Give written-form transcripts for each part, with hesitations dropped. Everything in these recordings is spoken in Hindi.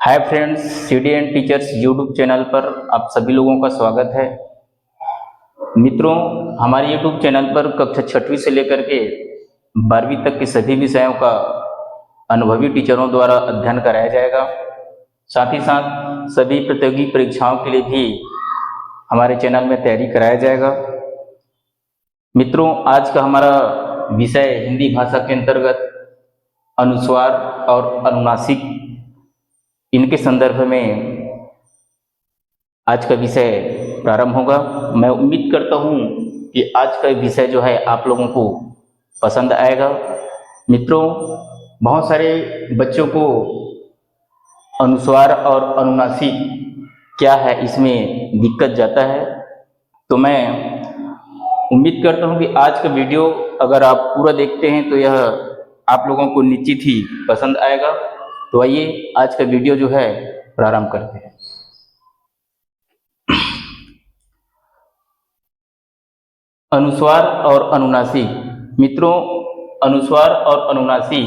Hi friends, CD and teachers YouTube channel पर आप सभी लोगों का स्वागत है। मित्रों, हमारे यूट्यूब चैनल पर कक्षा 6वीं से लेकर के 12वीं तक के सभी विषयों का अनुभवी टीचरों द्वारा अध्ययन कराया जाएगा। साथ ही साथ सभी प्रतियोगी परीक्षाओं के लिए भी हमारे चैनल में तैयारी कराया जाएगा। मित्रों, आज का हमारा विषय हिंदी भाषा के अंतर्गत अनुस्वार और अनुनासिक, इनके संदर्भ में आज का विषय प्रारंभ होगा। मैं उम्मीद करता हूं कि आज का विषय जो है आप लोगों को पसंद आएगा। मित्रों, बहुत सारे बच्चों को अनुस्वार और अनुनासिक क्या है इसमें दिक्कत जाता है, तो मैं उम्मीद करता हूं कि आज का वीडियो अगर आप पूरा देखते हैं तो यह आप लोगों को निश्चित ही पसंद आएगा। तो आइए आज का वीडियो जो है प्रारंभ करते हैं। अनुस्वार और अनुनासिक। मित्रों, अनुस्वार और अनुनासिक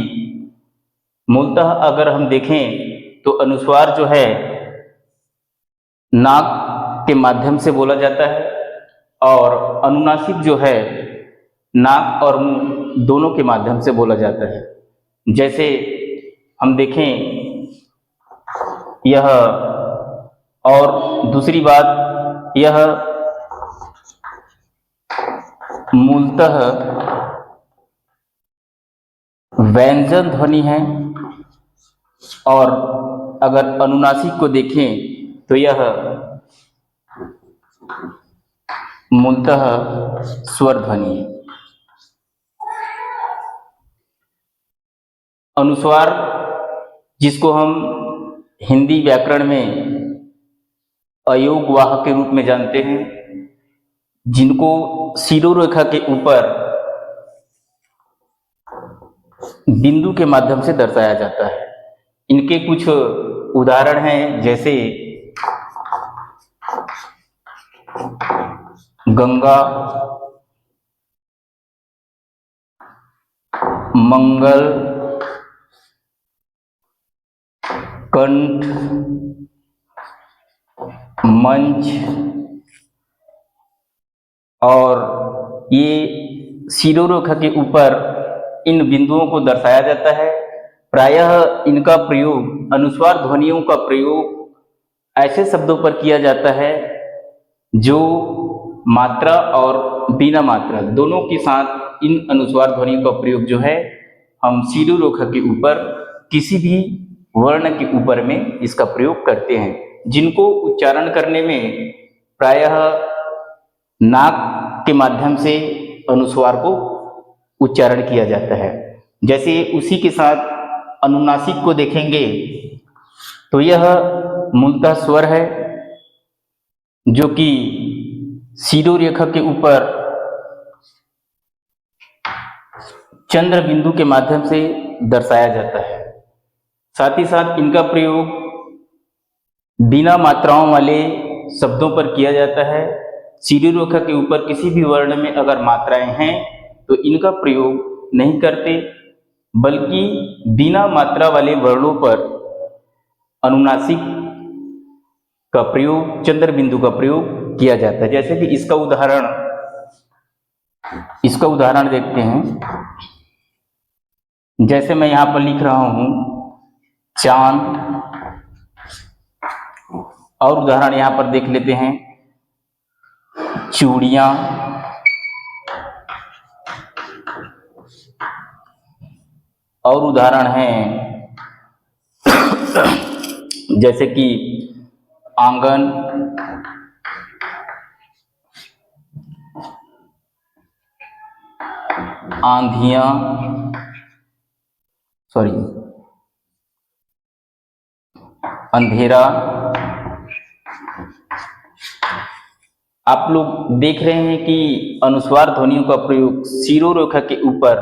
मूलतः अगर हम देखें तो अनुस्वार जो है नाक के माध्यम से बोला जाता है और अनुनासिक जो है नाक और मुंह दोनों के माध्यम से बोला जाता है। जैसे हम देखें यह, और दूसरी बात, यह मूलतः व्यंजन ध्वनि है और अगर अनुनासिक को देखें तो यह मूलतः स्वर ध्वनि है। अनुस्वार, जिसको हम हिंदी व्याकरण में अयोग वाह के रूप में जानते हैं, जिनको शिरोरेखा के ऊपर बिंदु के माध्यम से दर्शाया जाता है। इनके कुछ उदाहरण हैं, जैसे गंगा, मंगल, कंठ, मंच, और ये शिरोरेखा के ऊपर इन बिंदुओं को दर्शाया जाता है। प्रायः इनका प्रयोग, अनुस्वार ध्वनियों का प्रयोग ऐसे शब्दों पर किया जाता है जो मात्रा और बिना मात्रा दोनों के साथ इन अनुस्वार ध्वनियों का प्रयोग जो है हम शिरोरेखा के ऊपर किसी भी वर्ण के ऊपर में इसका प्रयोग करते हैं, जिनको उच्चारण करने में प्रायः नाक के माध्यम से अनुस्वार को उच्चारण किया जाता है। जैसे उसी के साथ अनुनासिक को देखेंगे तो यह मूलतः स्वर है जो कि शिरोरेखा के ऊपर चंद्र बिंदु के माध्यम से दर्शाया जाता है। साथ ही साथ इनका प्रयोग बिना मात्राओं वाले शब्दों पर किया जाता है। शिरोरेखा के ऊपर किसी भी वर्ण में अगर मात्राएं हैं तो इनका प्रयोग नहीं करते, बल्कि बिना मात्रा वाले वर्णों पर अनुनासिक का प्रयोग, चंद्र बिंदु का प्रयोग किया जाता है। जैसे कि इसका उदाहरण देखते हैं। जैसे मैं यहां पर लिख रहा हूं चांद, और उदाहरण यहां पर देख लेते हैं चूड़ियां, और उदाहरण है जैसे कि आंगन, आंधियां, अंधेरा। आप लोग देख रहे हैं कि अनुस्वार ध्वनियों का प्रयोग शिरोरेखा के ऊपर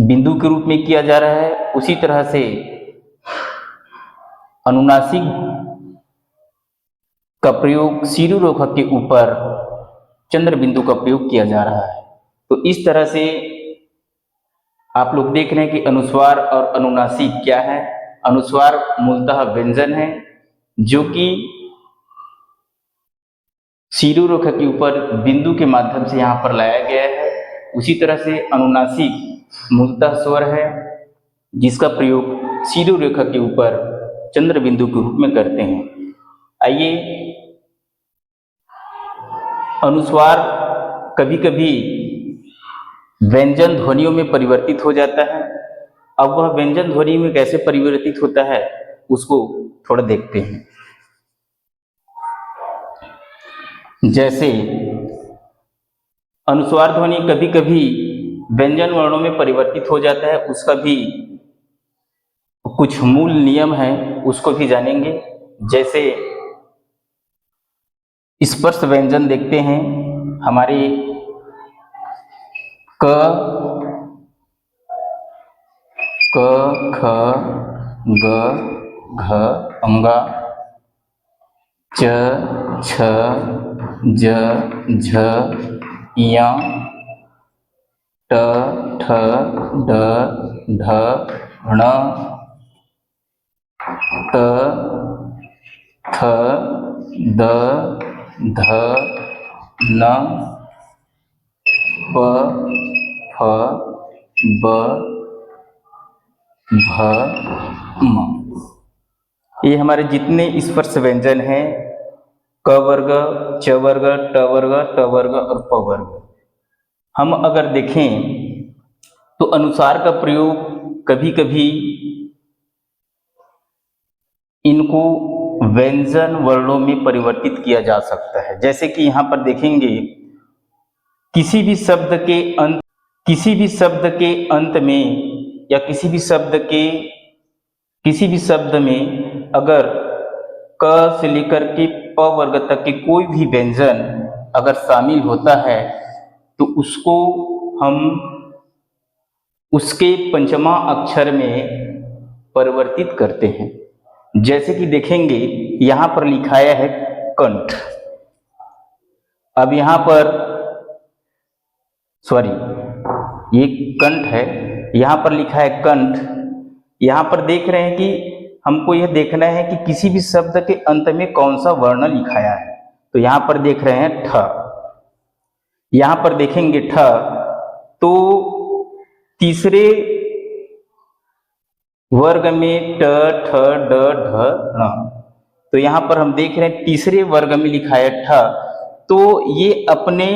बिंदु के रूप में किया जा रहा है। उसी तरह से अनुनासिक का प्रयोग शिरोरेखा के ऊपर चंद्र बिंदु का प्रयोग किया जा रहा है। तो इस तरह से आप लोग देख रहे हैं कि अनुस्वार और अनुनासिक क्या है। अनुस्वार मूलतः व्यंजन है जो कि शिरोरेखा के ऊपर बिंदु के माध्यम से यहाँ पर लाया गया है। उसी तरह से अनुनासिक मूलतः स्वर है जिसका प्रयोग शिरोरेखा के ऊपर चंद्र बिंदु के रूप में करते हैं। आइए, अनुस्वार कभी कभी व्यंजन ध्वनियों में परिवर्तित हो जाता है। अब वह व्यंजन ध्वनि में कैसे परिवर्तित होता है उसको थोड़ा देखते हैं। जैसे अनुस्वार ध्वनि कभी कभी व्यंजन वर्णों में परिवर्तित हो जाता है, उसका भी कुछ मूल नियम है, उसको भी जानेंगे। जैसे स्पर्श व्यंजन देखते हैं, हमारे क, ख, ग, घ, अंगा, च, छ, ज, झ, य, ट, ठ, ड, ढ, ण, त, थ, द, ध, न, प, फ, ब, भ, म। ये हमारे जितने स्पर्श व्यंजन हैं, क वर्ग, च वर्ग, ट वर्ग, त वर्ग और प वर्ग। हम अगर देखें तो अनुस्वार का प्रयोग कभी कभी इनको व्यंजन वर्णों में परिवर्तित किया जा सकता है। जैसे कि यहाँ पर देखेंगे, किसी भी शब्द के अंत में या किसी भी शब्द में अगर क से लेकर के प वर्ग तक के कोई भी व्यंजन अगर शामिल होता है तो उसको हम उसके पंचमा अक्षर में परिवर्तित करते हैं। जैसे कि देखेंगे, यहाँ पर लिखाया है कंठ। अब यहाँ पर ये कंठ है, यहाँ पर लिखा है कंठ। यहाँ पर देख रहे हैं कि हमको यह देखना है कि किसी भी शब्द के अंत में कौन सा वर्ण लिखाया है। तो यहाँ पर देख रहे हैं ठ। यहाँ पर देखेंगे ठ, तो तीसरे वर्ग में ट, ठ, ड, ढ, ण। तो यहाँ पर हम देख रहे हैं तीसरे वर्ग में लिखा है ठ, तो ये अपने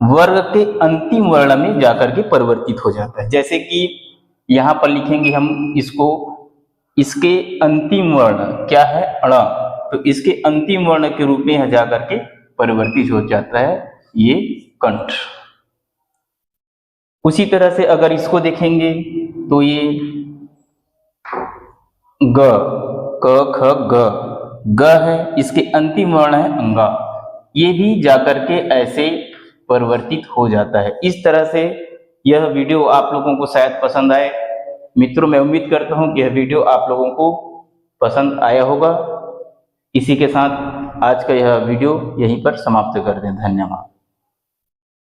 वर्ग के अंतिम वर्ण में जाकर के परिवर्तित हो जाता है। जैसे कि यहाँ पर लिखेंगे हम इसको, इसके अंतिम वर्ण क्या है, अण, तो इसके अंतिम वर्ण के रूप में यह जाकर के परिवर्तित हो जाता है ये कंठ। उसी तरह से अगर इसको देखेंगे तो ये ग, क, ख, ग है, इसके अंतिम वर्ण है अंगा। ये भी जाकर के ऐसे परिवर्तित हो जाता है। इस तरह से यह वीडियो आप लोगों को शायद पसंद आए। मित्रों, मैं उम्मीद करता हूं कि यह वीडियो आप लोगों को पसंद आया होगा। इसी के साथ आज का यह वीडियो यहीं पर समाप्त कर दें। धन्यवाद।